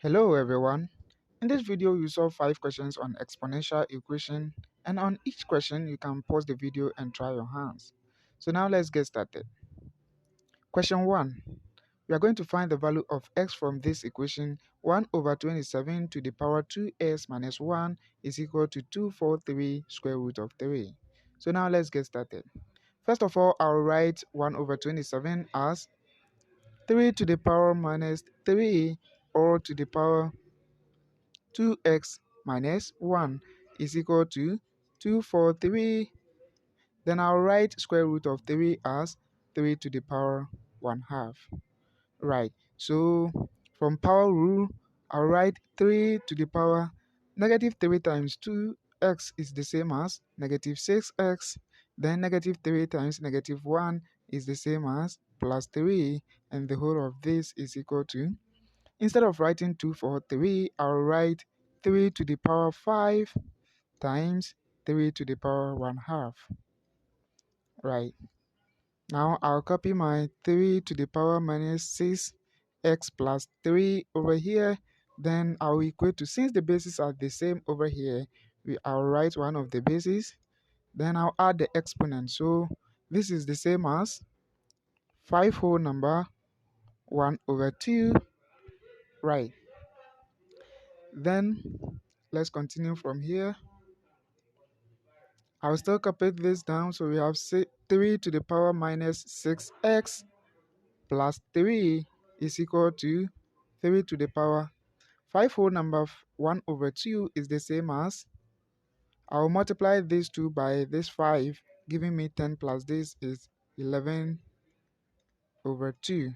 Hello everyone. In this video you saw 5 questions on exponential equation, and on each question you can pause the video and try your hands. So now let's get started. Question 1. We are going to find the value of x from this equation. 1 over 27 to the power 2x minus 1 is equal to 243 square root of 3. So now let's get started. First of all, I'll write 1 over 27 as 3 to the power minus 3, or to the power 2x minus 1 is equal to 243. Then I'll write square root of 3 as 3 to the power 1 half. Right, so from power rule, I'll write 3 to the power negative 3 times 2x is the same as negative 6x. Then negative 3 times negative 1 is the same as plus 3, and the whole of this is equal to, instead of writing 2 for 3, I'll write 3 to the power 5 times 3 to the power 1 half. Right. Now I'll copy my 3 to the power minus 6x plus 3 over here. Then I'll equate to, since the bases are the same over here, I'll write one of the bases. Then I'll add the exponent. So this is the same as 5 whole number 1 over 2. Right. Then let's continue from here. I'll still copy this down, so we have 3 to the power minus 6x plus 3 is equal to 3 to the power 5 whole number 1 over 2 is the same as, I'll multiply this 2 by this 5, giving me 10 plus this is 11 over 2.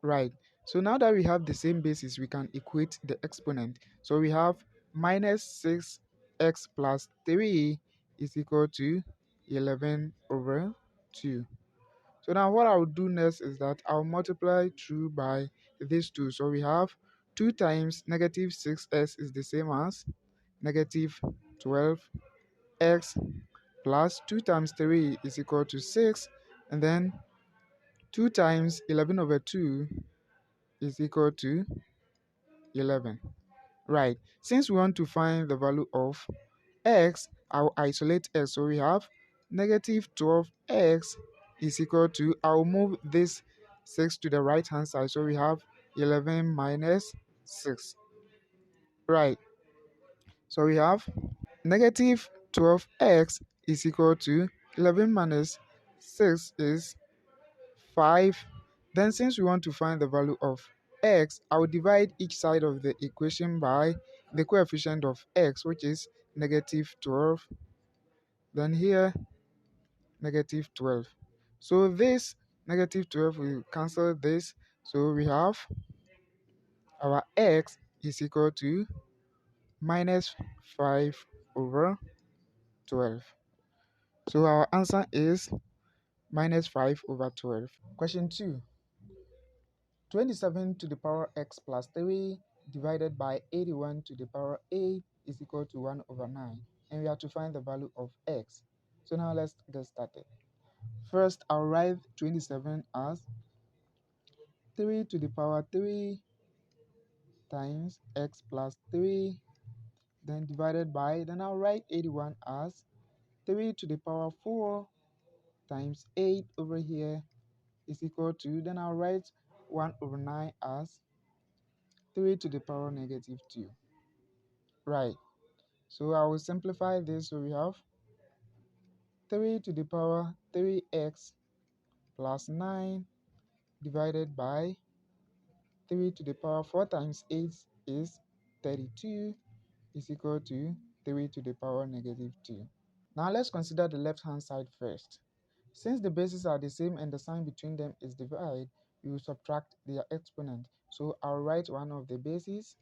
Right. So now that we have the same basis, we can equate the exponent. So we have minus 6x plus 3 is equal to 11 over 2. So now what I'll do next is that I'll multiply through by these two. So we have 2 times negative 6x is the same as negative 12x plus 2 times 3 is equal to 6, and then 2 times 11 over 2 is equal to 11. Right. Since we want to find the value of x, I'll isolate x. So we have negative 12x is equal to, I'll move this 6 to the right hand side. So we have 11 minus 6. Right. So we have negative 12x is equal to 11 minus 6 is 5. Then since we want to find the value of x, I will divide each side of the equation by the coefficient of x, which is negative 12. Then here, negative 12. So this negative 12 will cancel this. So we have our x is equal to minus 5 over 12. So our answer is minus 5 over 12. Question 2. 27 to the power x plus 3 divided by 81 to the power 8 is equal to 1 over 9. And we have to find the value of x. So now let's get started. First, I'll write 27 as 3 to the power 3 times x plus 3, then divided by, then I'll write 81 as 3 to the power 4 times 8 over here is equal to, then I'll write 1 over 9 as 3 to the power negative 2. Right. So I will simplify this. So we have 3 to the power 3x plus 9 divided by 3 to the power 4 times 8 is 32 is equal to 3 to the power negative 2. Now let's consider the left hand side first. Since the bases are the same and the sign between them is divide, we will subtract their exponent. So I'll write one of the bases,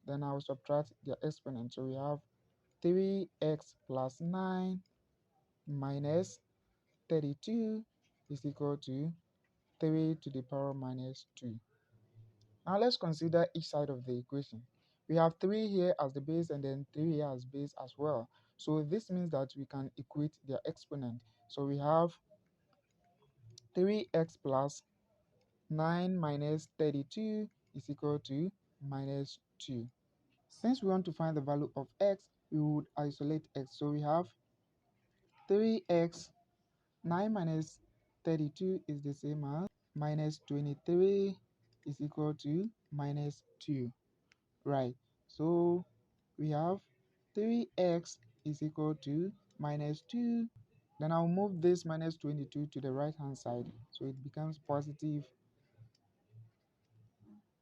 then I'll subtract their exponent. So we have 3x plus 9 minus 32 is equal to 3 to the power minus 2. Now let's consider each side of the equation. We have 3 here as the base and then 3 here as base as well. So this means that we can equate their exponent. So we have 3x plus 9 minus 32 is equal to minus 2. Since we want to find the value of x, we would isolate x. So we have 3x, 9 minus 32 is the same as minus 23 is equal to minus 2. Right. So we have 3x is equal to minus 2. Then I'll move this minus 22 to the right hand side. So it becomes positive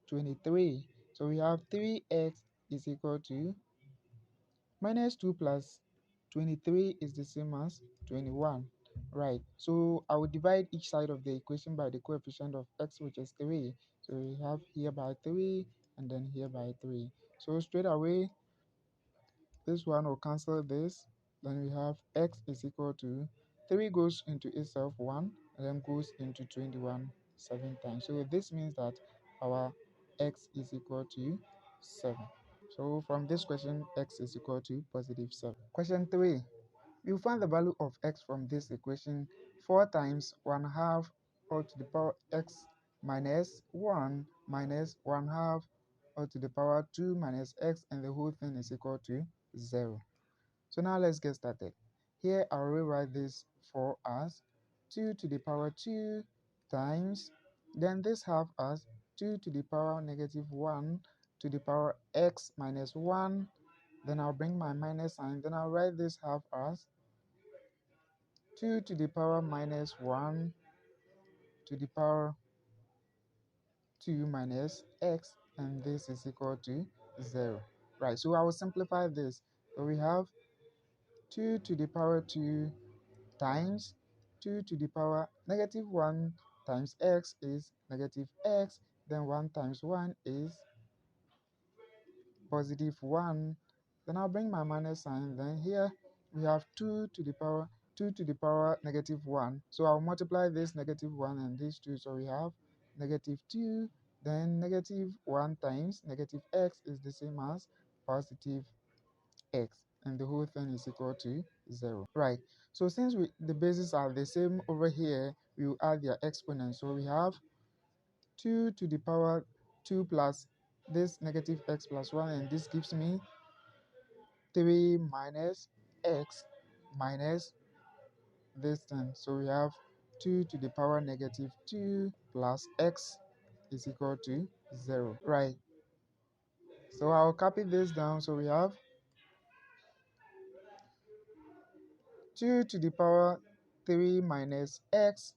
23. So we have 3x is equal to minus 2 plus 23 is the same as 21. Right. So I will divide each side of the equation by the coefficient of x, which is 3. So we have here by 3 and then here by 3. So straight away, this one will cancel this. Then we have x is equal to 3 goes into itself 1 and then goes into 21 7 times. So this means that our x is equal to 7. So from this question, x is equal to positive 7. Question 3. You find the value of x from this equation. 4 times 1/2 all to the power x minus 1 minus 1/2 all to the power 2 minus x, and the whole thing is equal to 0. So now let's get started. Here I'll rewrite this for us 2 to the power 2 times, then this half as 2 to the power negative 1 to the power x minus 1. Then I'll bring my minus sign. Then I'll write this half as 2 to the power minus 1 to the power 2 minus x, and this is equal to 0. Right, so I will simplify this. So we have 2 to the power 2 times 2 to the power negative 1 times x is negative x, then 1 times 1 is positive 1. Then I'll bring my minus sign. Then here we have 2 to the power negative 1. So I'll multiply this negative 1 and this 2. So we have negative 2. Then negative 1 times negative x is the same as positive x, and the whole thing is equal to 0. Right. So since the bases are the same over here, we will add their exponents. So we have 2 to the power 2 plus this negative x plus 1, and this gives me 3 minus x minus this thing. So we have 2 to the power negative 2 plus x is equal to 0. Right. So I'll copy this down. So we have 2 to the power 3 minus x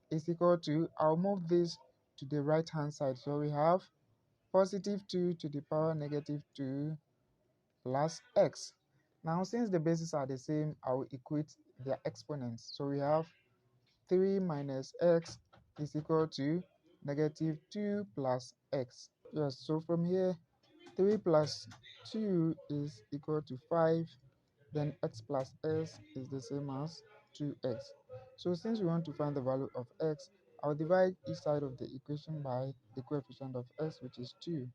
is equal to, I'll move this to the right hand side. So we have positive 2 to the power negative 2 plus x. Now since the bases are the same, I will equate their exponents. So we have 3 minus x is equal to negative 2 plus x. Yes, so from here 3 plus 2 is equal to 5, then x plus s is the same as 2x. So since we want to find the value of x, I'll divide each side of the equation by the coefficient of x, which is 2.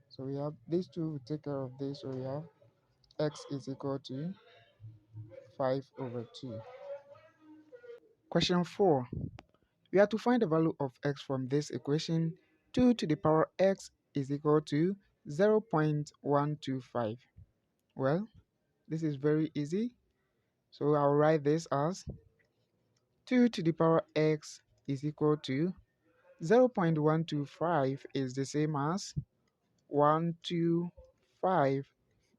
So we have these two will take care of this. So we have x is equal to 5 over 2. Question 4. We are to find the value of x from this equation. 2 to the power x is equal to 0.125. Well, this is very easy. So I'll write this as 2 to the power x is equal to 0.125 is the same as 125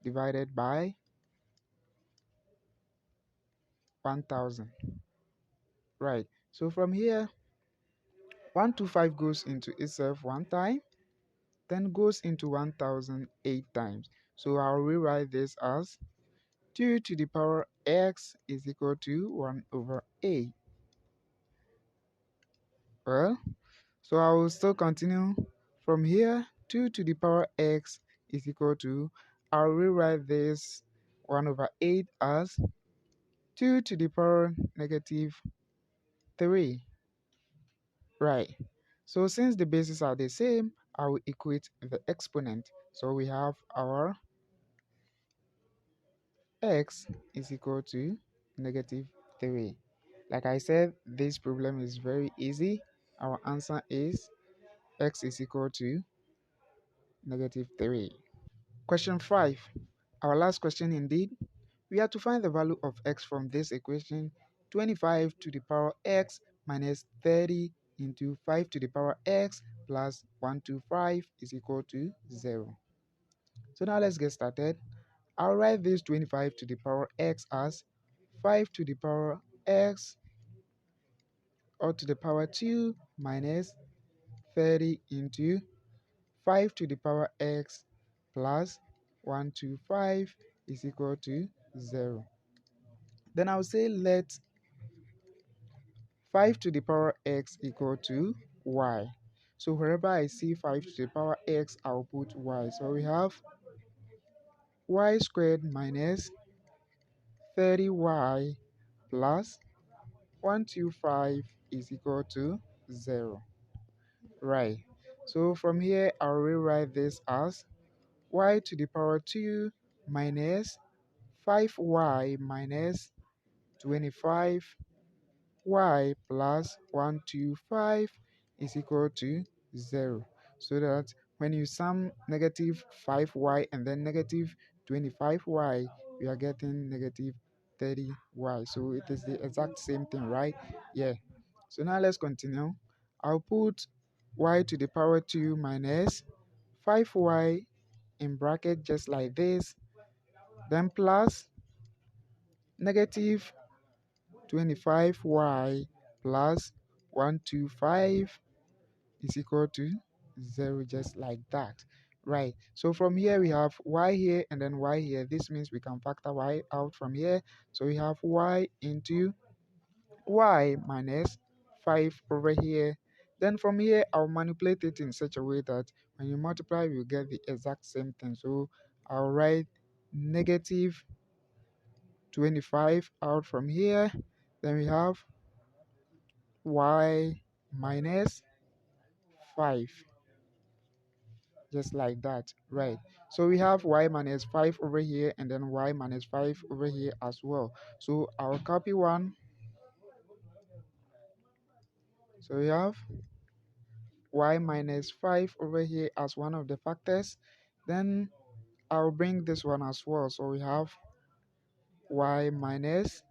divided by 1000. Right. So from here, 125 goes into itself one time, then goes into 1000 8 times. So I'll rewrite this as 2 to the power x is equal to 1 over 8. Well, so I will still continue from here. 2 to the power x is equal to, I'll rewrite this 1 over 8 as 2 to the power negative 3. Right. So since the bases are the same, I will equate the exponent. So we have our x is equal to negative 3. Like I said, this problem is very easy. Our answer is x is equal to -3. Question 5. Our last question indeed. We have to find the value of x from this equation. 25 to the power x minus 30 into 5 to the power x plus 125 is equal to 0. So now let's get started. I'll write this 25 to the power x as 5 to the power x or to the power 2 minus 30 into 5 to the power x plus 125 is equal to 0. Then I'll say let 5 to the power x equal to y. So wherever I see 5 to the power x, I'll put y. So we have y squared minus 30y plus 125 is equal to 0. Right. So from here, I'll rewrite this as y to the power 2 minus 5y minus 25y plus 125 is equal to 0. So that when you sum negative 5y and then negative 25y, we are getting negative 30y. So it is the exact same thing, right? Yeah. So now let's continue. I'll put y to the power 2 minus 5y in bracket just like this, then plus negative 25y plus 125 is equal to 0, just like that. Right, so from here we have y here and then y here. This means we can factor y out from here. So we have y into y minus 5 over here. Then from here I'll manipulate it in such a way that when you multiply you get the exact same thing. So I'll write negative 25 out from here. Then we have y minus 5, just like that. Right, so we have y minus 5 over here and then y minus 5 over here as well. So I'll copy one. So we have y minus 5 over here as one of the factors. Then I'll bring this one as well. So we have y minus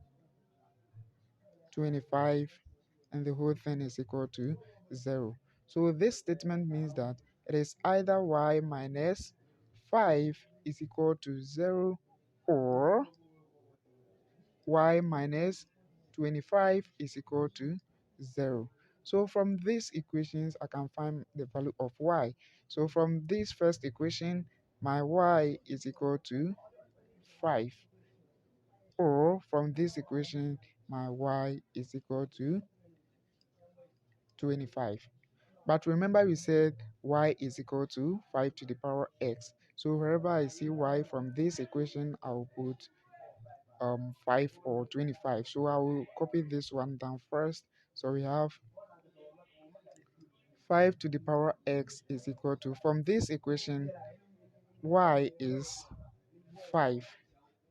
25 and the whole thing is equal to 0. So this statement means that it is either y minus 5 is equal to 0 or y minus 25 is equal to 0. So from these equations, I can find the value of y. So from this first equation, my y is equal to 5. Or from this equation, my y is equal to 25. But remember we said y is equal to 5 to the power x. So wherever I see y from this equation, I'll put 5 or 25. So I will copy this one down first. So we have 5 to the power x is equal to, from this equation, y is 5.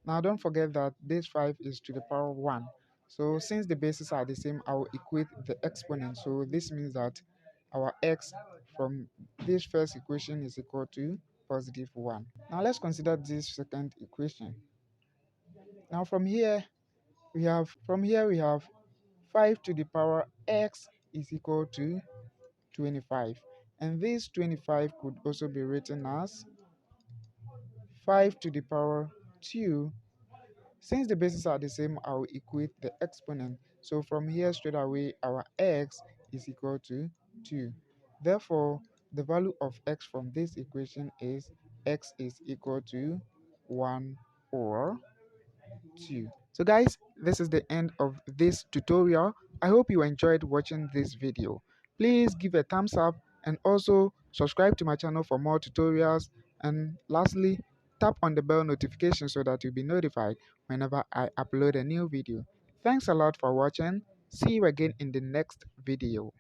Now don't forget that this 5 is to the power 1. So since the bases are the same, I will equate the exponent. So this means that our x from this first equation is equal to positive 1. Now let's consider this second equation. Now from here we have 5 to the power x is equal to 25. And this 25 could also be written as 5 to the power 2. Since the bases are the same, I will equate the exponent. So from here straight away, our x is equal to 2. Therefore, the value of x from this equation is x is equal to 1 or 2. So guys, this is the end of this tutorial. I hope you enjoyed watching this video. Please give a thumbs up and also subscribe to my channel for more tutorials. And lastly, tap on the bell notification so that you'll be notified whenever I upload a new video. Thanks a lot for watching. See you again in the next video.